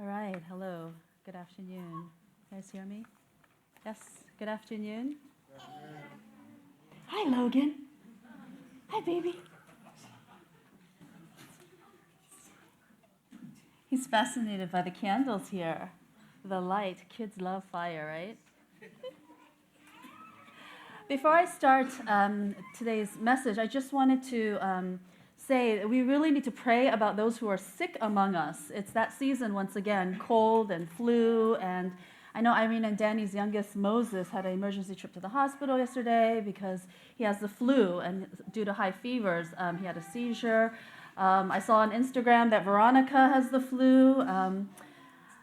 All right, hello. Good afternoon. You guys hear me? Yes, good afternoon. Hi, Logan. Hi, baby. He's fascinated by the candles here. The light. Kids love fire, right? Before I start today's message, I just wanted to say that we really need to pray about those who are sick among us. It's that season, once again, cold and flu. And I know Irene and Danny's youngest, Moses, had an emergency trip to the hospital yesterday because he has the flu. And due to high fevers, he had a seizure. I saw on Instagram that Veronica has the flu.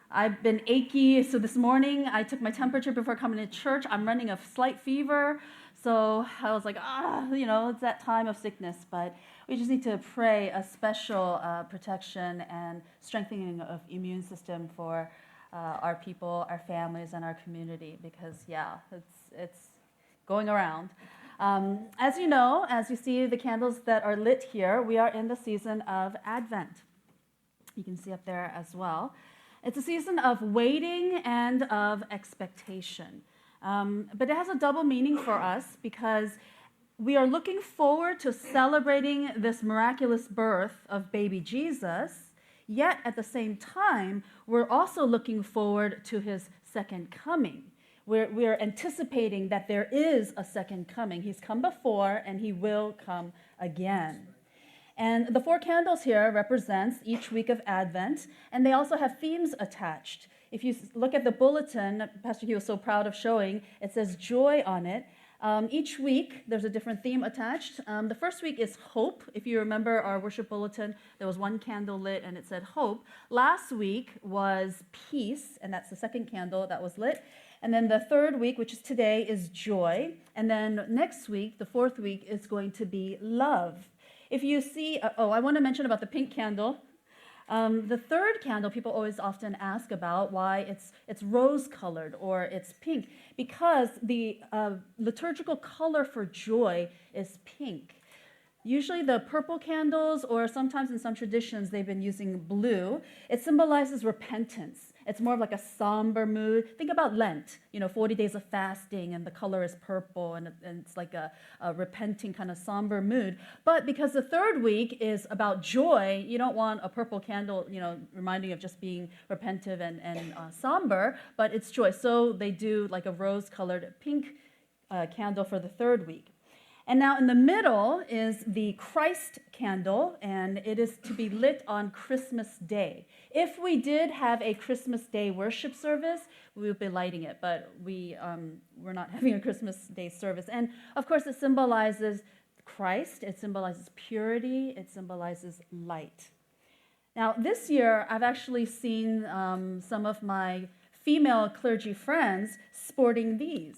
I've been achy, so this morning I took my temperature before coming to church. I'm running a slight fever, so I was like, it's that time of sickness. But we just need to pray a special protection and strengthening of immune system for our people, our families, and our community, because it's going around. As you know, as you see the candles that are lit here, we are in the season of Advent. You can see up there as well. It's a season of waiting and of expectation. But it has a double meaning for us because we are looking forward to celebrating this miraculous birth of baby Jesus, yet at the same time, we're also looking forward to his second coming. We're anticipating that there is a second coming. He's come before and he will come again. And the 4 candles here represents each week of Advent, and they also have themes attached. If you look at the bulletin, Pastor Hugh was so proud of showing, it says joy on it. Each week, there's a different theme attached. The first week is hope. If you remember our worship bulletin, there was 1 candle lit, and it said hope. Last week was peace, and that's the second candle that was lit. And then the third week, which is today, is joy. And then next week, the 4th week, is going to be love. If you see, I want to mention about the pink candle. The third candle, people always often ask about why it's rose-colored or it's pink, because the liturgical color for joy is pink. Usually the purple candles, or sometimes in some traditions they've been using blue, it symbolizes repentance. It's more of like a somber mood. Think about Lent, 40 days of fasting, and the color is purple, and it's like a repenting kind of somber mood. But because the third week is about joy, you don't want a purple candle, reminding you of just being repentive and somber, but it's joy. So they do like a rose-colored pink candle for the third week. And now in the middle is the Christ candle, and it is to be lit on Christmas Day. If we did have a Christmas Day worship service, we would be lighting it, but we're not having a Christmas Day service. And of course, it symbolizes Christ, it symbolizes purity, it symbolizes light. Now, this year, I've actually seen some of my female clergy friends sporting these.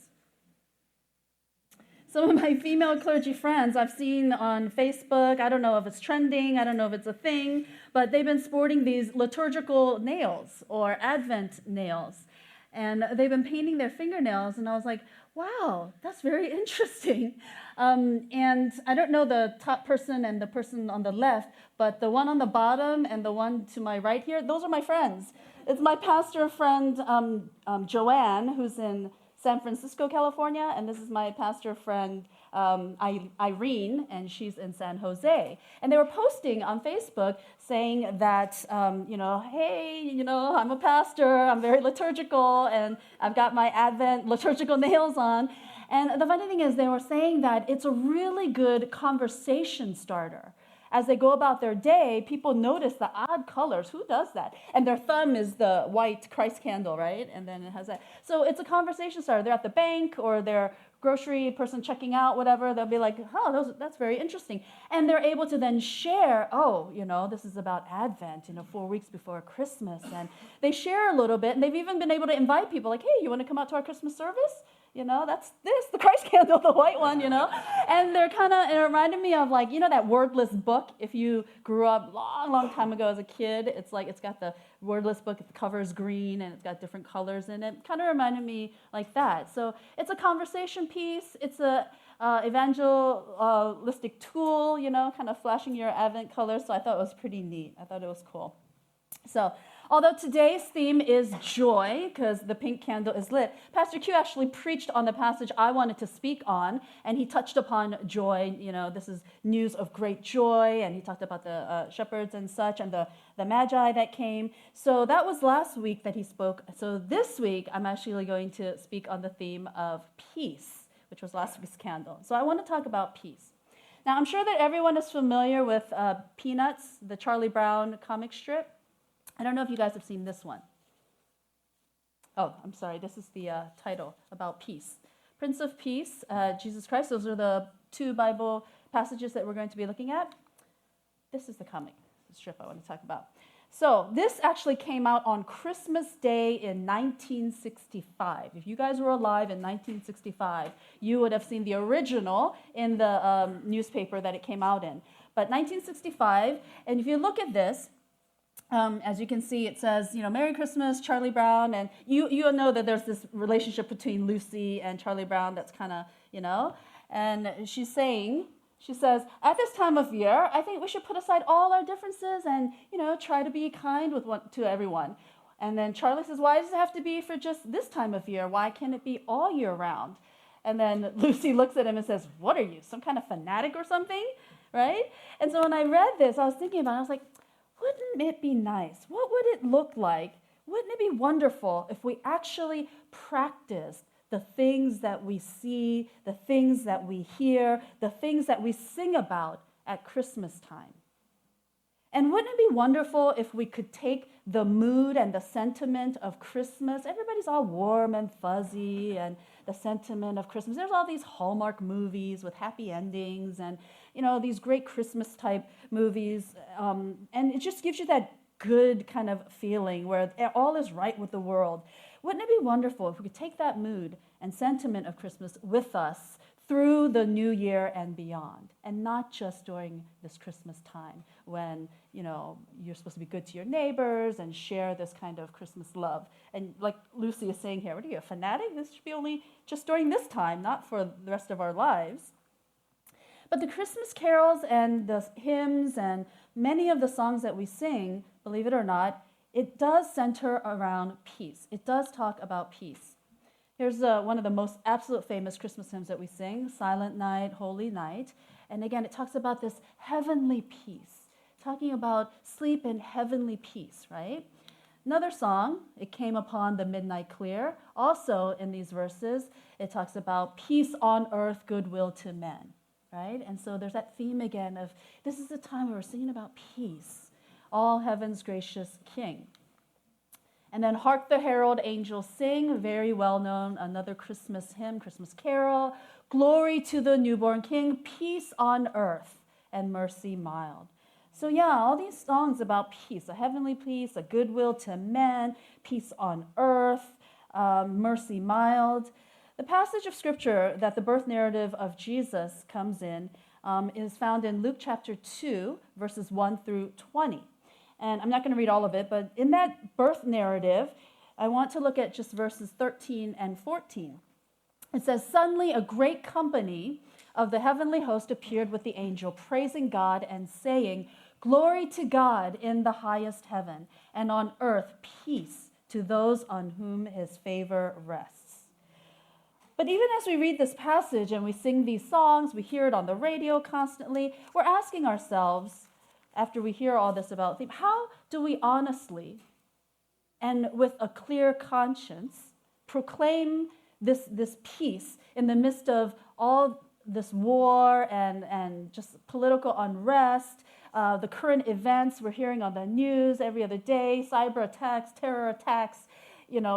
Some of my female clergy friends I've seen on Facebook, I don't know if it's trending, I don't know if it's a thing, but they've been sporting these liturgical nails or Advent nails. And they've been painting their fingernails, and I was like, wow, that's very interesting. And I don't know the top person and the person on the left, but the one on the bottom and the one to my right here, those are my friends. It's my pastor friend, Joanne, who's in San Francisco, California, and this is my pastor friend, Irene, and she's in San Jose. And they were posting on Facebook saying that, hey, I'm a pastor, I'm very liturgical, and I've got my Advent liturgical nails on. And the funny thing is, they were saying that it's a really good conversation starter. As they go about their day, people notice the odd colors. Who does that? And their thumb is the white Christ candle, right? And then it has that. So it's a conversation starter. They're at the bank or their grocery person checking out, whatever. They'll be like, that's very interesting. And they're able to then share, this is about Advent, 4 weeks before Christmas. And they share a little bit. And they've even been able to invite people like, hey, you want to come out to our Christmas service? That's the Christ candle, the white one, And it reminded me of that wordless book. If you grew up long time ago as a kid, it's got the wordless book, the cover is green, and it's got different colors in it. Kind of reminded me like that. So it's a conversation piece. It's a evangelistic tool, kind of flashing your Advent colors. So I thought it was pretty neat. I thought it was cool. So Although today's theme is joy, because the pink candle is lit, Pastor Q actually preached on the passage I wanted to speak on, and he touched upon joy. You know, this is news of great joy, and he talked about the shepherds and such, and the magi that came. So that was last week that he spoke. So this week, I'm actually going to speak on the theme of peace, which was last week's candle. So I want to talk about peace. Now, I'm sure that everyone is familiar with Peanuts, the Charlie Brown comic strip. I don't know if you guys have seen this one. Oh, I'm sorry. This is the title about peace. Prince of Peace, Jesus Christ. Those are the two Bible passages that we're going to be looking at. This is the comic strip I want to talk about. So this actually came out on Christmas Day in 1965. If you guys were alive in 1965, you would have seen the original in the newspaper that it came out in. But 1965, and if you look at this, as you can see, it says, Merry Christmas, Charlie Brown. And you know that there's this relationship between Lucy and Charlie Brown that's kind of, And she says, at this time of year, I think we should put aside all our differences and, try to be kind to everyone. And then Charlie says, why does it have to be for just this time of year? Why can't it be all year round? And then Lucy looks at him and says, what are you, some kind of fanatic or something? Right? And so when I read this, I was thinking about it. I was like, wouldn't it be nice? What would it look like? Wouldn't it be wonderful if we actually practiced the things that we see, the things that we hear, the things that we sing about at Christmas time? And wouldn't it be wonderful if we could take the mood and the sentiment of Christmas? Everybody's all warm and fuzzy, and the sentiment of Christmas. There's all these Hallmark movies with happy endings and, these great Christmas type movies. And it just gives you that good kind of feeling where all is right with the world. Wouldn't it be wonderful if we could take that mood and sentiment of Christmas with us through the new year and beyond, and not just during this Christmas time when, you're supposed to be good to your neighbors and share this kind of Christmas love. And like Lucy is saying here, what are you, a fanatic? This should be only just during this time, not for the rest of our lives. But the Christmas carols and the hymns and many of the songs that we sing, believe it or not, it does center around peace. It does talk about peace. Here's one of the most absolute famous Christmas hymns that we sing, Silent Night, Holy Night. And again, it talks about this heavenly peace, talking about sleep in heavenly peace, right? Another song, It Came Upon the Midnight Clear, also in these verses, it talks about peace on earth, goodwill to men, right? And so there's that theme again of this is the time where we're singing about peace, all heaven's gracious King. And then Hark the Herald Angels Sing, very well known, another Christmas hymn, Christmas carol. Glory to the newborn King, peace on earth and mercy mild. So yeah, all these songs about peace, a heavenly peace, a goodwill to men, peace on earth, mercy mild. The passage of scripture that the birth narrative of Jesus comes in is found in Luke chapter 2, verses 1 through 20. And I'm not going to read all of it, but in that birth narrative, I want to look at just verses 13 and 14. It says, suddenly a great company of the heavenly host appeared with the angel, praising God and saying, glory to God in the highest heaven, and on earth peace to those on whom his favor rests. But even as we read this passage and we sing these songs, we hear it on the radio constantly, we're asking ourselves, after we hear all this about theme, how do we honestly and with a clear conscience proclaim this peace in the midst of all this war and just political unrest, the current events we're hearing on the news every other day, cyber attacks, terror attacks,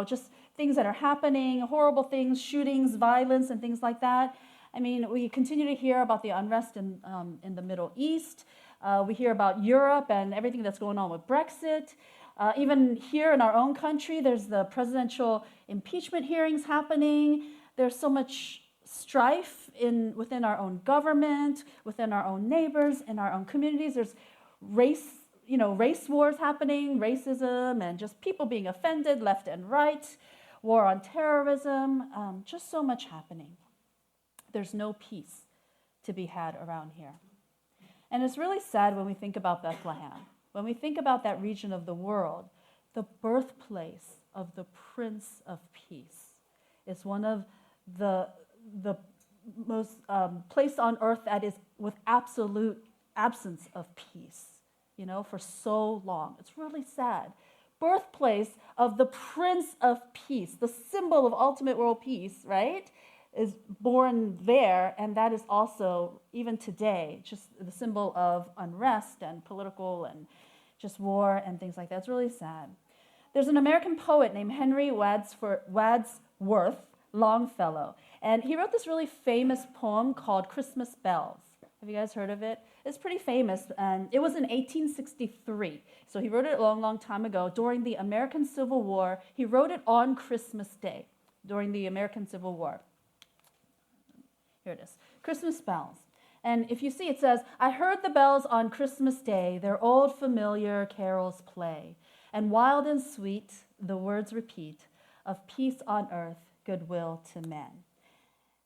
just things that are happening, horrible things, shootings, violence, and things like that. I mean, we continue to hear about the unrest in the Middle East. We hear about Europe and everything that's going on with Brexit. Even here in our own country, there's the presidential impeachment hearings happening. There's so much strife within our own government, within our own neighbors, in our own communities. There's race wars happening, racism, and just people being offended left and right, war on terrorism, just so much happening. There's no peace to be had around here. And it's really sad when we think about Bethlehem, when we think about that region of the world, the birthplace of the Prince of Peace. It's one of the most place on earth that is with absolute absence of peace, for so long. It's really sad. Birthplace of the Prince of Peace, the symbol of ultimate world peace, right, is born there, and that is also, even today, just the symbol of unrest and political and just war and things like that. It's really sad. There's an American poet named Henry Wadsworth Longfellow, and he wrote this really famous poem called Christmas Bells. Have you guys heard of it? It's pretty famous, and it was in 1863. So he wrote it a long, long time ago during the American Civil War. He wrote it on Christmas Day during the American Civil War. Here it is, Christmas Bells. And if you see, it says, "I heard the bells on Christmas Day, their old familiar carols play, and wild and sweet the words repeat, of peace on earth, goodwill to men."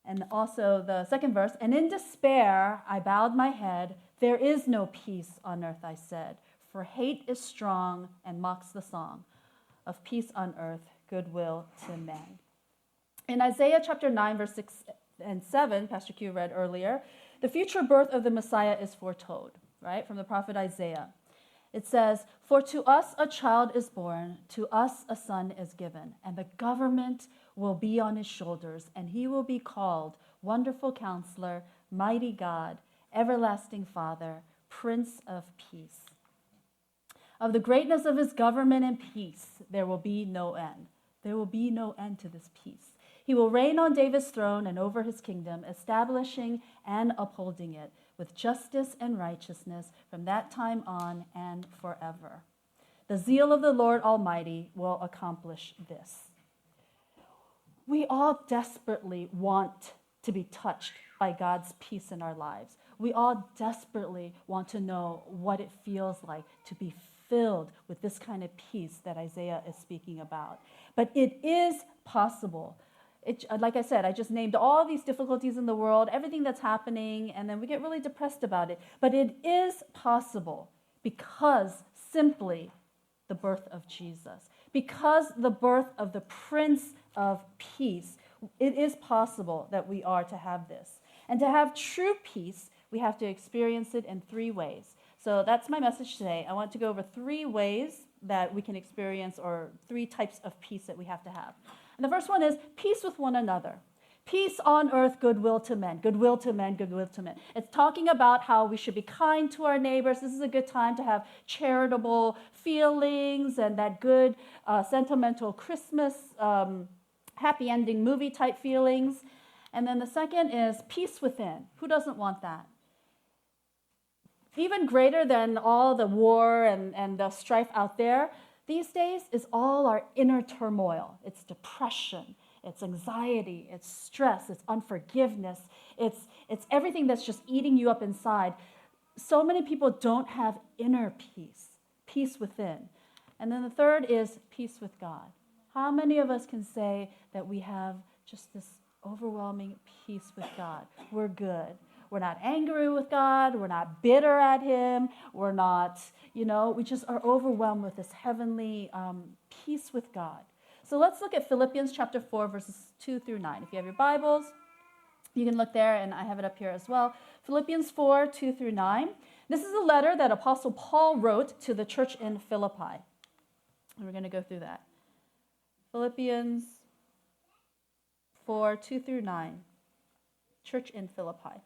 And also the second verse, "And in despair I bowed my head, there is no peace on earth, I said, for hate is strong and mocks the song of peace on earth, goodwill to men." In Isaiah chapter 9, verse 6 and 7, Pastor Q read earlier, the future birth of the Messiah is foretold, right, from the prophet Isaiah. It says, "For to us a child is born, to us a son is given, and the government will be on his shoulders, and he will be called Wonderful Counselor, Mighty God, Everlasting Father, Prince of Peace. Of the greatness of his government and peace, there will be no end." There will be no end to this peace. "He will reign on David's throne and over his kingdom, establishing and upholding it with justice and righteousness from that time on and forever. The zeal of the Lord Almighty will accomplish this." We all desperately want to be touched by God's peace in our lives. We all desperately want to know what it feels like to be filled with this kind of peace that Isaiah is speaking about. But it is possible. Like I said, I just named all these difficulties in the world, everything that's happening, and then we get really depressed about it. But it is possible because simply the birth of Jesus, because the birth of the Prince of Peace, it is possible that we are to have this. And to have true peace, we have to experience it in three ways. So that's my message today. I want to go over three ways that we can experience, or three types of peace that we have to have. And the first one is peace with one another. Peace on earth, goodwill to men. Goodwill to men, goodwill to men. It's talking about how we should be kind to our neighbors. This is a good time to have charitable feelings and that good sentimental Christmas happy ending movie type feelings. And then the second is peace within. Who doesn't want that? Even greater than all the war and the strife out there these days is all our inner turmoil. It's depression, it's anxiety, it's stress, it's unforgiveness, it's everything that's just eating you up inside. So many people don't have inner peace, peace within. And then the third is peace with God. How many of us can say that we have just this overwhelming peace with God? We're good. We're not angry with God. We're not bitter at him. We're not, we just are overwhelmed with this heavenly peace with God. So let's look at Philippians chapter 4, verses 2 through 9. If you have your Bibles, you can look there, and I have it up here as well. Philippians 4, 2 through 9. This is a letter that Apostle Paul wrote to the church in Philippi. And we're going to go through that. Philippians 4, 2 through 9. Church in Philippi.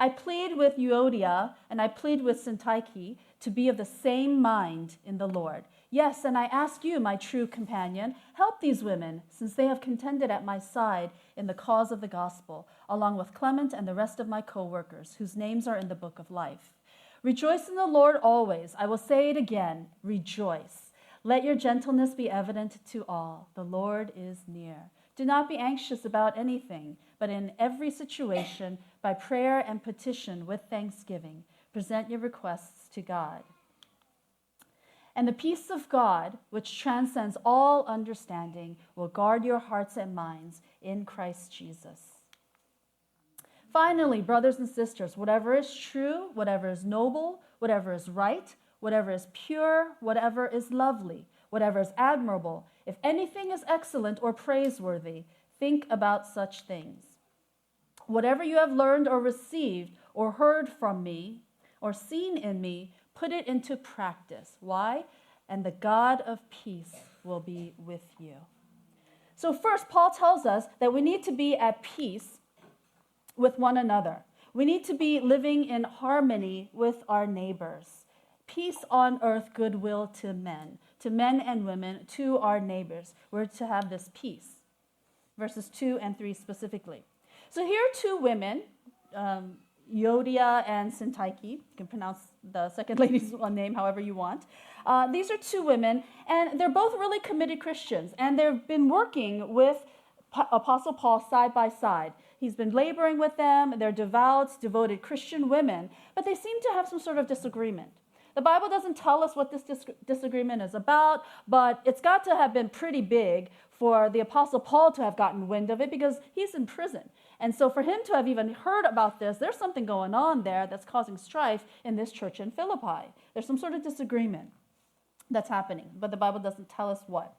"I plead with Euodia and I plead with Syntyche to be of the same mind in the Lord. Yes, and I ask you, my true companion, help these women, since they have contended at my side in the cause of the gospel, along with Clement and the rest of my co-workers, whose names are in the book of life. Rejoice in the Lord always. I will say it again, rejoice. Let your gentleness be evident to all. The Lord is near. Do not be anxious about anything, but in every situation, by prayer and petition with thanksgiving, present your requests to God. And the peace of God, which transcends all understanding, will guard your hearts and minds in Christ Jesus. Finally, brothers and sisters, whatever is true, whatever is noble, whatever is right, whatever is pure, whatever is lovely, whatever is admirable, if anything is excellent or praiseworthy, think about such things. Whatever you have learned or received or heard from me or seen in me, put it into practice. Why? And the God of peace will be with you. So first, Paul tells us that we need to be at peace with one another. We need to be living in harmony with our neighbors. Peace on earth, goodwill to men and women, to our neighbors. We're to have this peace. Verses 2 and 3 specifically. So here are two women, Euodia and Syntyche. You can pronounce the second lady's name however you want. These are two women, and they're both really committed Christians, and they've been working with Apostle Paul side by side. He's been laboring with them. They're devout, devoted Christian women, but they seem to have some sort of disagreement. The Bible doesn't tell us what this disagreement is about, but it's got to have been pretty big for the Apostle Paul to have gotten wind of it because he's in prison. And so for him to have even heard about this, there's something going on there that's causing strife in this church in Philippi. There's some sort of disagreement that's happening, but the Bible doesn't tell us what.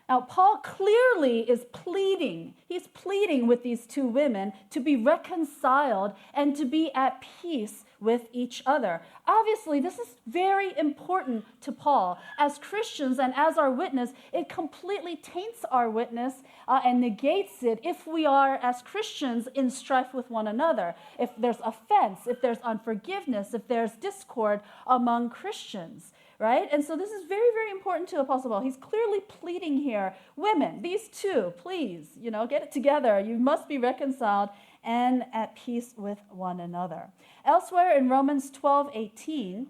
Now, Paul clearly is pleading. He's pleading with these two women to be reconciled and to be at peace with each other. Obviously, this is very important to Paul. As Christians and as our witness, it completely taints our witness and negates it if we are, as Christians, in strife with one another. If there's offense, if there's unforgiveness, if there's discord among Christians. Right? And so this is very, very important to Apostle Paul. He's clearly pleading here, women, these two, please, get it together. You must be reconciled and at peace with one another. Elsewhere in Romans 12:18,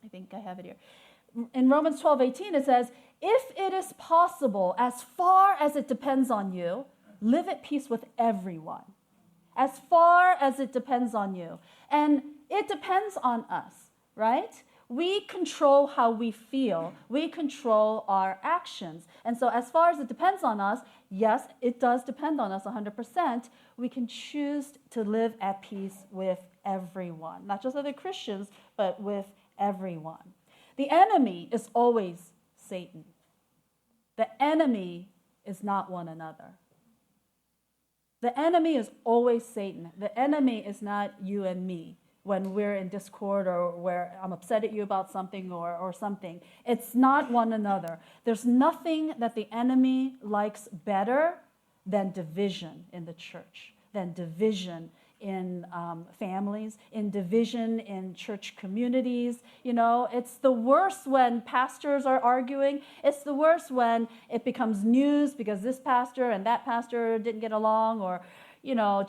I think I have it here. In Romans 12:18, it says, if it is possible, as far as it depends on you, live at peace with everyone. As far as it depends on you. And it depends on us, right? We control how we feel. We control our actions. And so as far as it depends on us, yes, it does depend on us 100%. We can choose to live at peace with everyone. Not just other Christians, but with everyone. The enemy is always Satan. The enemy is not one another. The enemy is always Satan. The enemy is not you and me. When we're in discord or where I'm upset at you about something or something. It's not one another. There's nothing that the enemy likes better than division in the church, than division in families, in division in church communities. It's the worst when pastors are arguing. It's the worst when it becomes news because this pastor and that pastor didn't get along, or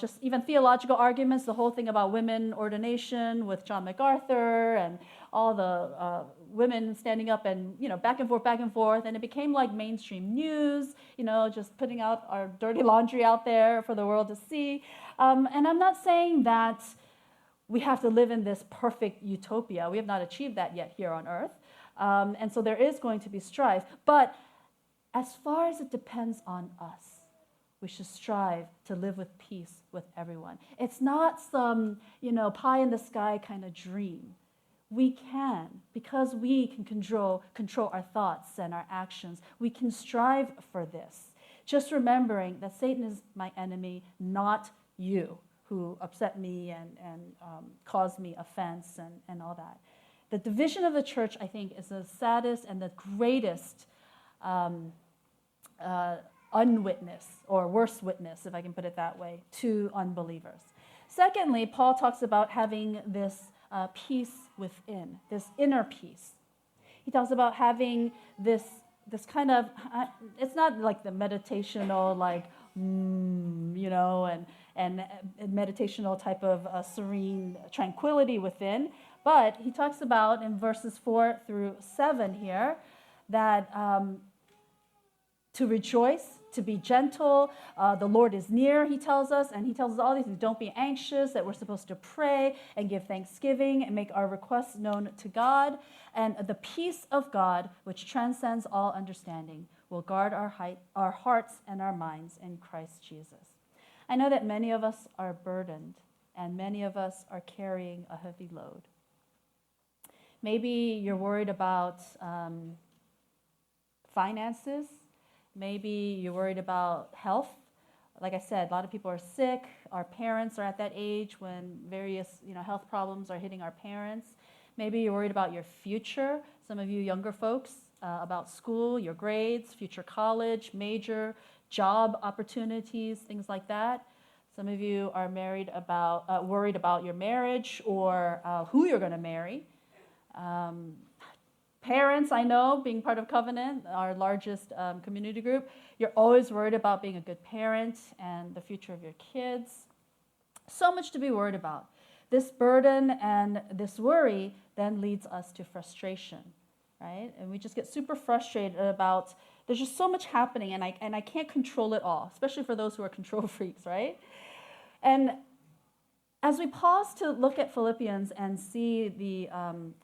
just even theological arguments, the whole thing about women ordination with John MacArthur and all the women standing up and, back and forth. And it became like mainstream news, just putting out our dirty laundry out there for the world to see. And I'm not saying that we have to live in this perfect utopia. We have not achieved that yet here on earth. And so there is going to be strife. But as far as it depends on us, we should strive to live with peace with everyone. It's not some, pie in the sky kind of dream. We can, because we can control our thoughts and our actions. We can strive for this. Just remembering that Satan is my enemy, not you, who upset me and caused me offense and all that. The division of the church, I think, is the saddest and the greatest unwitness, or worse witness, if I can put it that way, to unbelievers. Secondly, Paul talks about having this peace within, this inner peace. He talks about having this kind of, it's not like the meditational, like, and meditational type of serene tranquility within, but he talks about in verses 4-7 here that to rejoice, to be gentle. The Lord is near, he tells us, and he tells us all these things. Don't be anxious, that we're supposed to pray and give thanksgiving and make our requests known to God. And the peace of God, which transcends all understanding, will guard our hearts and our minds in Christ Jesus. I know that many of us are burdened, and many of us are carrying a heavy load. Maybe you're worried about finances. Maybe you're worried about health. Like I said, a lot of people are sick. Our parents are at that age when various health problems are hitting our parents. Maybe you're worried about your future. Some of you younger folks, about school, your grades, future college, major, job opportunities, things like that. Some of you are worried about your marriage or who you're going to marry. Parents, I know, being part of Covenant, our largest community group, you're always worried about being a good parent and the future of your kids. So much to be worried about. This burden and this worry then leads us to frustration, right? And we just get super frustrated about, there's just so much happening and I can't control it all, especially for those who are control freaks, right? And as we pause to look at Philippians and see the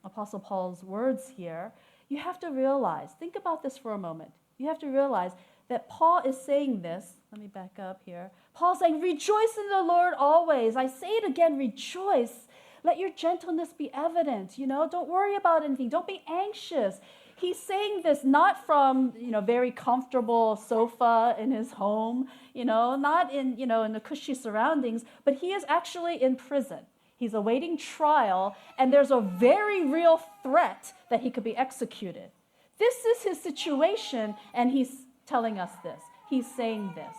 Apostle Paul's words here, you have to realize, think about this for a moment. You have to realize that Paul is saying this. Let me back up here. Paul's saying, rejoice in the Lord always. I say it again, rejoice. Let your gentleness be evident. Don't worry about anything. Don't be anxious. He's saying this not from, very comfortable sofa in his home, not in the cushy surroundings, but he is actually in prison. He's awaiting trial, and there's a very real threat that he could be executed. This is his situation, and he's telling us this. He's saying this,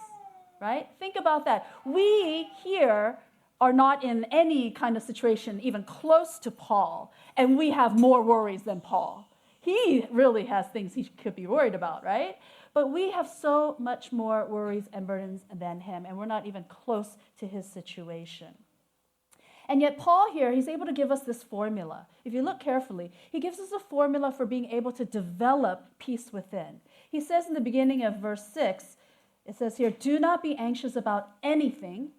right? Think about that. We here are not in any kind of situation even close to Paul, and we have more worries than Paul. He really has things he could be worried about, right? But we have so much more worries and burdens than him, and we're not even close to his situation. And yet Paul here, he's able to give us this formula. If you look carefully, he gives us a formula for being able to develop peace within. He says in the beginning of verse 6, it says here, do not be anxious about anything,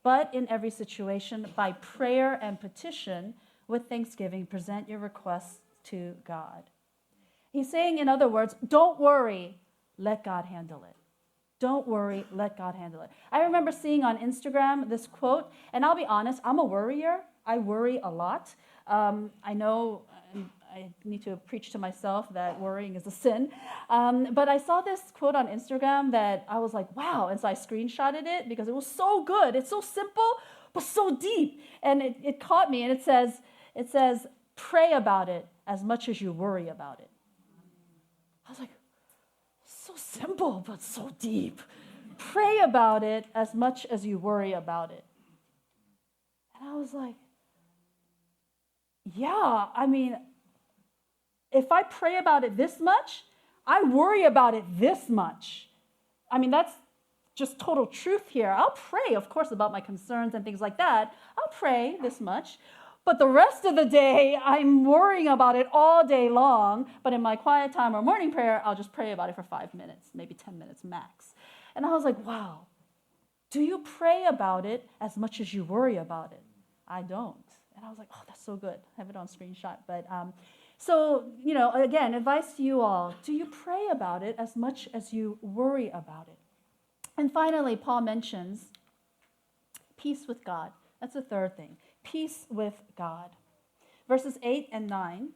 but in every situation, by prayer and petition, with thanksgiving, present your requests to God. He's saying, in other words, don't worry, let God handle it. Don't worry, let God handle it. I remember seeing on Instagram this quote, and I'll be honest, I'm a worrier. I worry a lot. I know I need to preach to myself that worrying is a sin. But I saw this quote on Instagram that I was like, wow. And so I screenshotted it because it was so good. It's so simple, but so deep. And it caught me. And it says, pray about it as much as you worry about it. I was like, so simple, but so deep. Pray about it as much as you worry about it. And I was like, yeah, if I pray about it this much, I worry about it this much. That's just total truth here. I'll pray, of course, about my concerns and things like that. I'll pray this much. But the rest of the day, I'm worrying about it all day long. But in my quiet time or morning prayer, I'll just pray about it for 5 minutes, maybe 10 minutes max. And I was like, wow, do you pray about it as much as you worry about it? I don't. And I was like, oh, that's so good. I have it on screenshot. But so, again, advice to you all. Do you pray about it as much as you worry about it? And finally, Paul mentions peace with God. That's the third thing. Peace with God. Verses 8 and 9.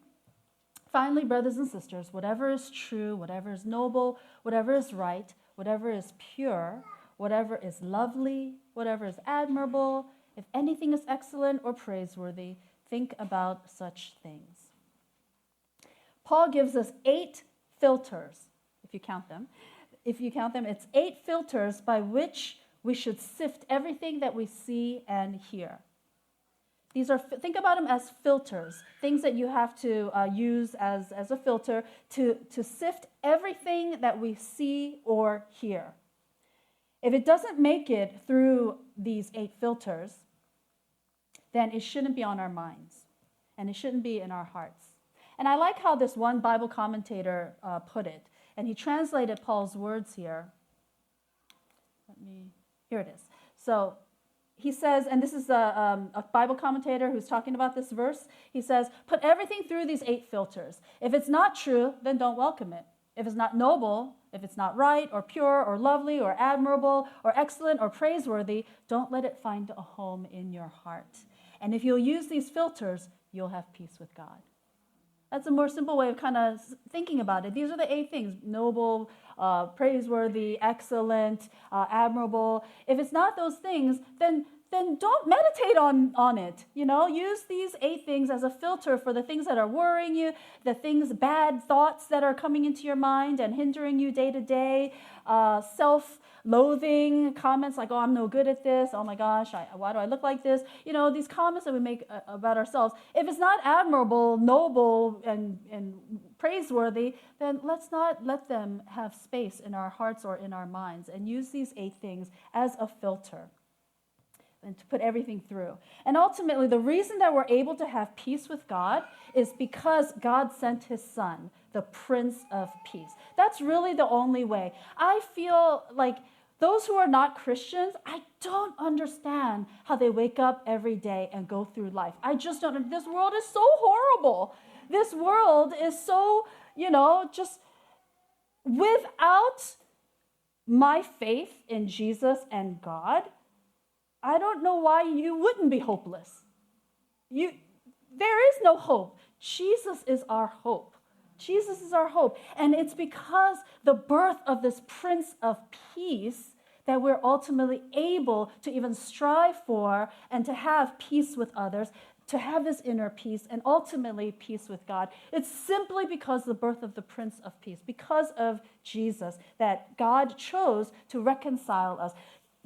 Finally, brothers and sisters, whatever is true, whatever is noble, whatever is right, whatever is pure, whatever is lovely, whatever is admirable, if anything is excellent or praiseworthy, think about such things. Paul gives us 8 filters, if you count them. If you count them, it's 8 filters by which we should sift everything that we see and hear. Think about them as filters, things that you have to use as a filter to sift everything that we see or hear. If it doesn't make it through these 8 filters, then it shouldn't be on our minds, and it shouldn't be in our hearts. And I like how this one Bible commentator put it, and he translated Paul's words here. Here it is. So he says, and this is a Bible commentator who's talking about this verse. He says, put everything through these 8 filters. If it's not true, then don't welcome it. If it's not noble, if it's not right or pure or lovely or admirable or excellent or praiseworthy, don't let it find a home in your heart. And if you'll use these filters, you'll have peace with God. That's a more simple way of kind of thinking about it. These are the 8 things: noble, praiseworthy, excellent, admirable. If it's not those things, then don't meditate on it. Use these 8 things as a filter for the things that are worrying you, the things, bad thoughts that are coming into your mind and hindering you day to day, self-loathing comments like, oh, I'm no good at this. Oh my gosh, why do I look like this? These comments that we make about ourselves. If it's not admirable, noble, and praiseworthy, then let's not let them have space in our hearts or in our minds, and use these 8 things as a filter and to put everything through. And ultimately, the reason that we're able to have peace with God is because God sent his son, the Prince of Peace. That's really the only way. I feel like those who are not Christians, I don't understand how they wake up every day and go through life. I just don't. This world is so horrible. This world is so, just without my faith in Jesus and God, I don't know why you wouldn't be hopeless. There is no hope. Jesus is our hope. Jesus is our hope. And it's because the birth of this Prince of Peace that we're ultimately able to even strive for and to have peace with others, to have this inner peace, and ultimately peace with God. It's simply because of the birth of the Prince of Peace, because of Jesus, that God chose to reconcile us.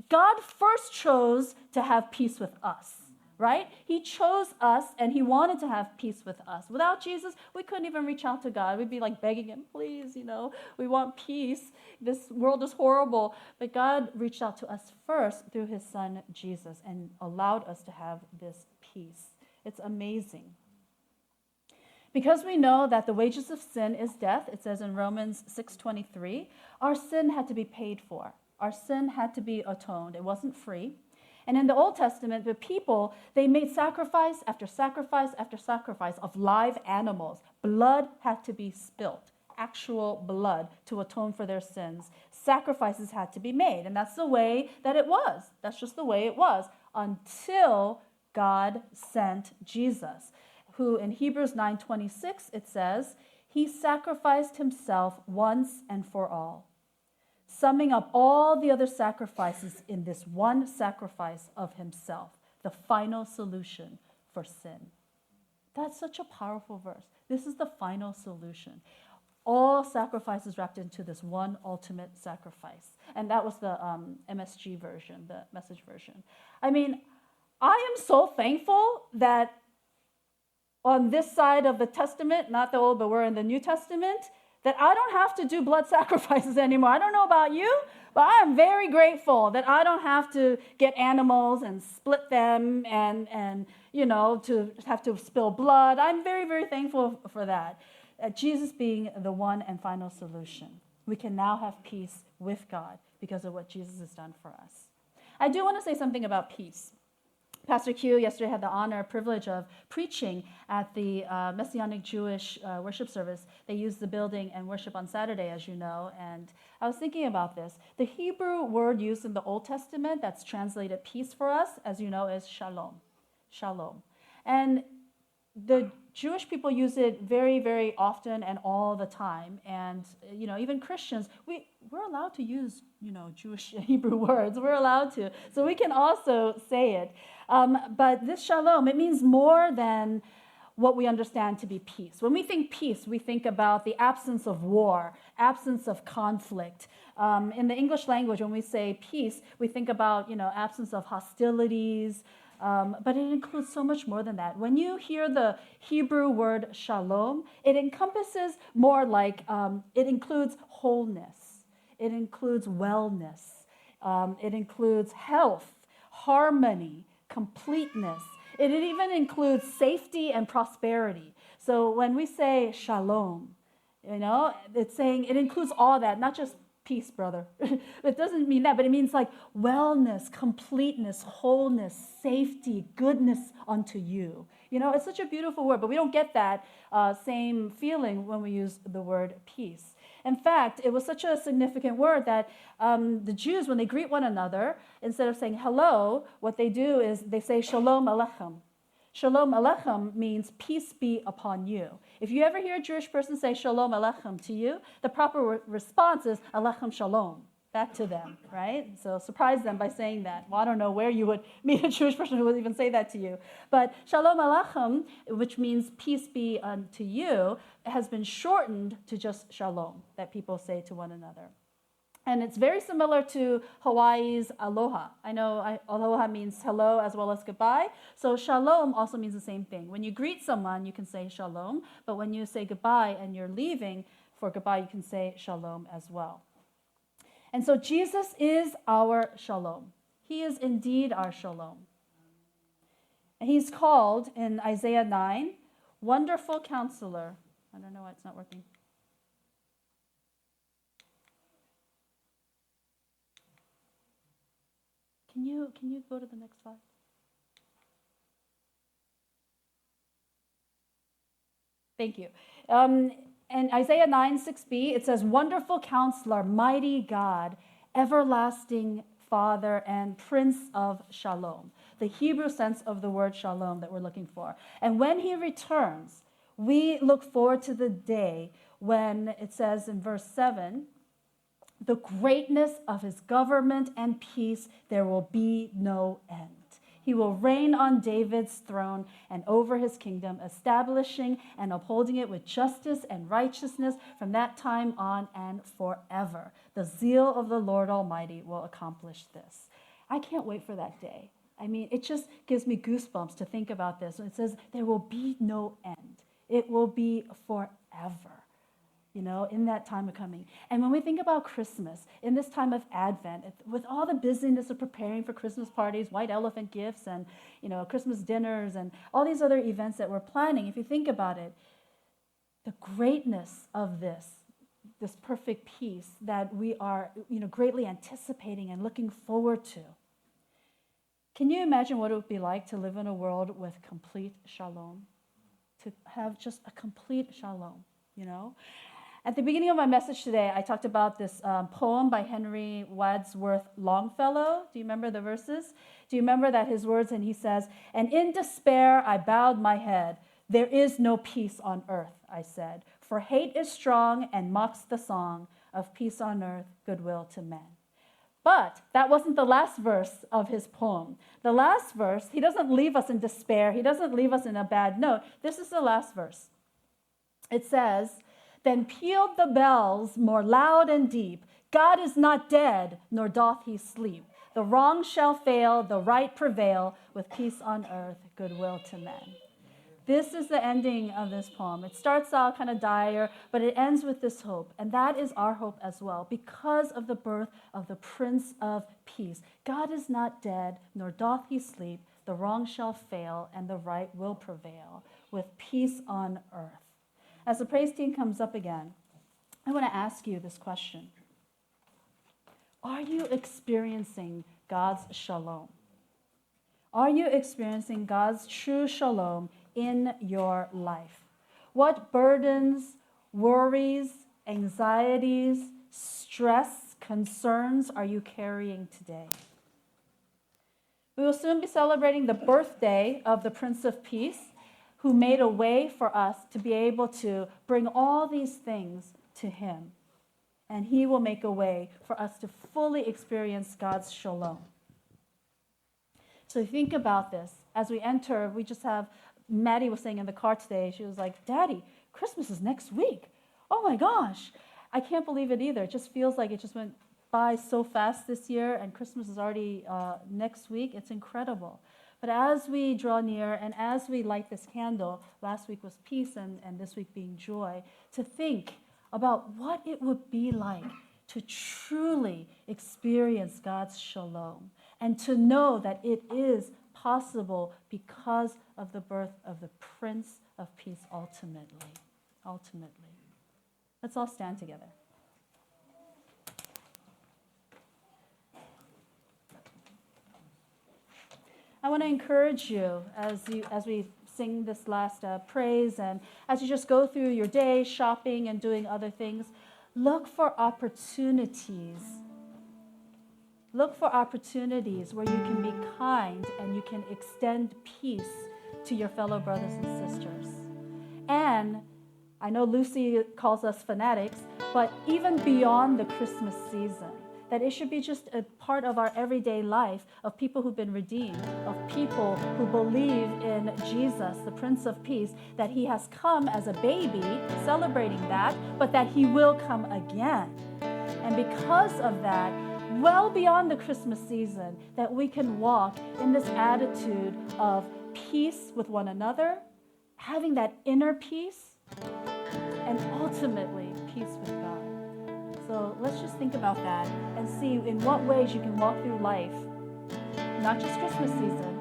God first chose to have peace with us, right? He chose us, and he wanted to have peace with us. Without Jesus, we couldn't even reach out to God. We'd be like begging him, please, we want peace. This world is horrible. But God reached out to us first through his son, Jesus, and allowed us to have this peace. It's amazing. Because we know that the wages of sin is death, it says in Romans 6:23, our sin had to be paid for. Our sin had to be atoned. It wasn't free. And in the Old Testament, the people, they made sacrifice after sacrifice after sacrifice of live animals. Blood had to be spilt, actual blood, to atone for their sins. Sacrifices had to be made. And that's the way that it was. That's just the way it was until God sent Jesus, who in Hebrews 9:26, it says, he sacrificed himself once and for all, summing up all the other sacrifices in this one sacrifice of himself, the final solution for sin. That's such a powerful verse. This is the final solution. All sacrifices wrapped into this one ultimate sacrifice. And that was the MSG version, the Message version. I mean, I am so thankful that on this side of the Testament, not the Old, but we're in the New Testament, that I don't have to do blood sacrifices anymore. I don't know about you, but I am very grateful that I don't have to get animals and split them and to have to spill blood. I'm very, very thankful for that. Jesus being the one and final solution. We can now have peace with God because of what Jesus has done for us. I do want to say something about peace. Pastor Q yesterday had the honor, privilege of preaching at the Messianic Jewish worship service. They use the building and worship on Saturday, as you know, and I was thinking about this. The Hebrew word used in the Old Testament that's translated peace for us, as you know, is shalom. Shalom. And the Jewish people use it very, very often and all the time. And, even Christians, we're allowed to use, Jewish Hebrew words. We're allowed to. So we can also say it. But this shalom, it means more than what we understand to be peace. When we think peace, we think about the absence of war, absence of conflict. In the English language, when we say peace, we think about, absence of hostilities, but it includes so much more than that. When you hear the Hebrew word shalom, it encompasses more like, it includes wholeness. It includes wellness. It includes health, harmony, completeness. It even includes safety and prosperity. So when we say shalom, it's saying it includes all that, not just peace, brother. It doesn't mean that, but it means like wellness, completeness, wholeness, safety, goodness unto you. It's such a beautiful word, but we don't get that same feeling when we use the word peace. In fact, it was such a significant word that the Jews, when they greet one another, instead of saying hello, what they do is they say shalom aleichem. Shalom Aleichem means peace be upon you. If you ever hear a Jewish person say Shalom Aleichem to you, the proper response is Aleichem Shalom, back to them, right? So surprise them by saying that. Well, I don't know where you would meet a Jewish person who would even say that to you. But Shalom Aleichem, which means peace be unto you, has been shortened to just Shalom, that people say to one another. And it's very similar to Hawaii's aloha. I know aloha means hello as well as goodbye. So shalom also means the same thing. When you greet someone, you can say shalom. But when you say goodbye and you're leaving for goodbye, you can say shalom as well. And so Jesus is our shalom. He is indeed our shalom. And he's called in Isaiah 9, Wonderful Counselor. I don't know why it's not working. Can you go to the next slide? Thank you. In Isaiah 9:6b, it says, Wonderful Counselor, Mighty God, Everlasting Father, and Prince of Shalom. The Hebrew sense of the word shalom that we're looking for. And when he returns, we look forward to the day when it says in verse 7, the greatness of his government and peace, there will be no end. He will reign on David's throne and over his kingdom, establishing and upholding it with justice and righteousness from that time on and forever. The zeal of the Lord Almighty will accomplish this. I can't wait for that day. I mean, it just gives me goosebumps to think about this. When it says there will be no end. It will be forever. In that time of coming. And when we think about Christmas, in this time of Advent, with all the busyness of preparing for Christmas parties, white elephant gifts, and Christmas dinners, and all these other events that we're planning, if you think about it, the greatness of this perfect peace that we are greatly anticipating and looking forward to. Can you imagine what it would be like to live in a world with complete shalom? To have just a complete shalom, At the beginning of my message today, I talked about this poem by Henry Wadsworth Longfellow. Do you remember the verses? Do you remember that his words, and he says, and in despair I bowed my head. There is no peace on earth, I said, for hate is strong and mocks the song of peace on earth, goodwill to men. But that wasn't the last verse of his poem. The last verse, he doesn't leave us in despair. He doesn't leave us in a bad note. This is the last verse. It says, then pealed the bells more loud and deep. God is not dead, nor doth he sleep. The wrong shall fail, the right prevail, with peace on earth, goodwill to men. This is the ending of this poem. It starts out kind of dire, but it ends with this hope. And that is our hope as well, because of the birth of the Prince of Peace. God is not dead, nor doth he sleep. The wrong shall fail, and the right will prevail, with peace on earth. As the praise team comes up again, I want to ask you this question. Are you experiencing God's shalom? Are you experiencing God's true shalom in your life? What burdens, worries, anxieties, stress, concerns are you carrying today? We will soon be celebrating the birthday of the Prince of Peace, who made a way for us to be able to bring all these things to him. And he will make a way for us to fully experience God's shalom. So think about this. As we enter, we just have, Maddie was saying in the car today, she was like, Daddy, Christmas is next week. Oh my gosh. I can't believe it either. It just feels like it just went by so fast this year, and Christmas is already next week. It's incredible. But as we draw near and as we light this candle, last week was peace and this week being joy, to think about what it would be like to truly experience God's shalom and to know that it is possible because of the birth of the Prince of Peace ultimately. Ultimately. Let's all stand together. I want to encourage you as we sing this last praise, and as you just go through your day shopping and doing other things, look for opportunities. Look for opportunities where you can be kind and you can extend peace to your fellow brothers and sisters. And I know Lucy calls us fanatics, but even beyond the Christmas season, that it should be just a part of our everyday life of people who've been redeemed, of people who believe in Jesus, the Prince of Peace, that he has come as a baby, celebrating that, but that he will come again. And because of that, well beyond the Christmas season, that we can walk in this attitude of peace with one another, having that inner peace, and ultimately peace with God. So let's just think about that and see in what ways you can walk through life, not just Christmas season,